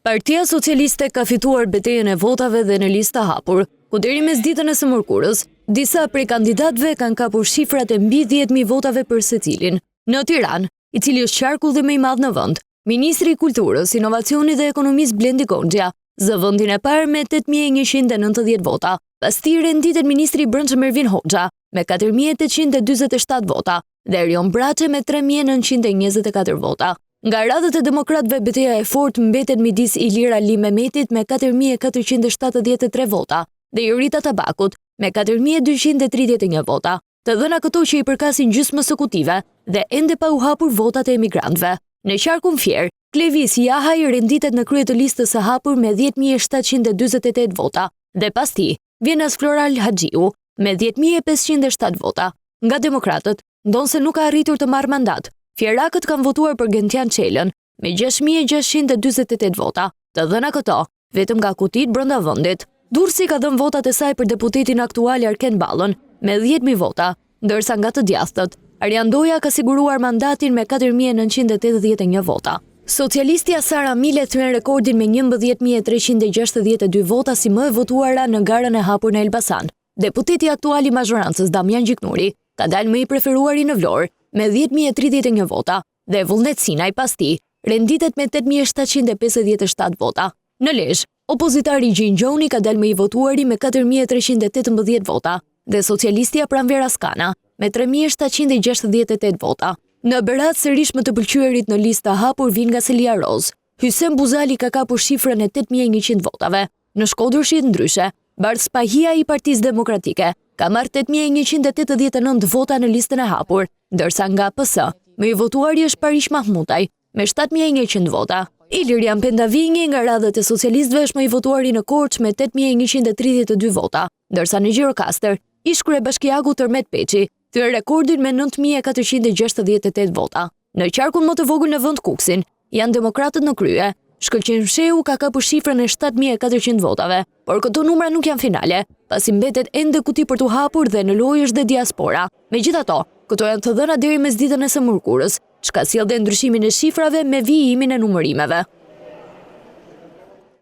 Partia Socialiste ka fituar betejën e votave dhe në listë hapur, ku deri mes ditën e së mërkurës, disa prej kandidatëve kanë kapur shifrat e mbi 10.000 votave për secilin. Në Tiranë, i cili është qarkulli më i madh në vend, Ministri i Kulturës, Inovacionit dhe Ekonomisë Blendi Konxha zë vendin e parë me 8.190 vota. Pas tij renditet Ministri i Brendshëm Ervin Hoxha me 4.847 vota dhe Erion Braçe me 3.924 vota. Nga radhët e demokratëve betejë e fortë mbetet midis Ilir Ali Mehmetit me 4.473 vota dhe Jurita Tabakut me 4.231 vota. Të dhëna këto që i përkasin gjysmës së kutive dhe ende pa u hapur votat e emigrantëve. Në qarkun Fier, Klevis Jahaj renditet në krye të listës së hapur me 10.748 vota dhe pas tij vjen as Floral Haxhiu me 10.507 vota. Nga demokratët, ndonse nuk ka arritur të marrë mandat, Fierakët kanë votuar për Gentian Çelën me 6.648 vota. Të dhëna këto, vetëm nga kutit brenda vendit. Durrësi ka dhënë votat e saj për deputetin aktual Arken Ballën me 10.000 vota, ndërsa nga të djathtët, Arjan Doja ka siguruar mandatin me 4.981 vota. Socialistja Sara Mile thyen rekordin me 11.362 vota si më e votuara në garën e hapur në Elbasan. Deputeti aktual i mazhorancës Damian Gjiknuri ka dalë më i preferuari në Vlorë me 10.031 vota dhe Vullnet Sinaj pas tij renditet me 8.757 vota. Në Lezhë, opozitari Gjingjoni ka dalë më i votuari me 4.318 vota dhe socialistja Pranvera Skana me 3.768 vota. Në Berat, sërish më të pëlqyerit në lista hapur vin nga Selia Roz. Hysem Buzali ka kapur shifrën e 8.100 votave. Në Shkodër ndryshe, Bardh Spahia i Partisë Demokratike ka marrë 8.189 vota në listën e hapur, ndërsa nga PS, më i votuari është Parish Mahmutaj me 7.100 vota. Ilirian Pendavingi nga radhët e socialistëve është më i votuari në Korçë me 8.132 vota, ndërsa në Gjirokastër, ish kryebashkiaku Tërmet Peçi thyen rekordin me 9.468 vota. Në qarkun më të vogël në vend Kuksin, janë demokratët në krye. Shkëlqen Fsheu ka kapur shifrën e 7.400 votave, por këto numra nuk janë finale, pasi mbetet ende kuti për t'u hapur dhe në lojë është dhe diaspora. Megjithatë, këto janë të dhëna deri mes ditën e së mërkurës, çka sjell dhe ndryshimin e shifrave me vijimin e numërimeve.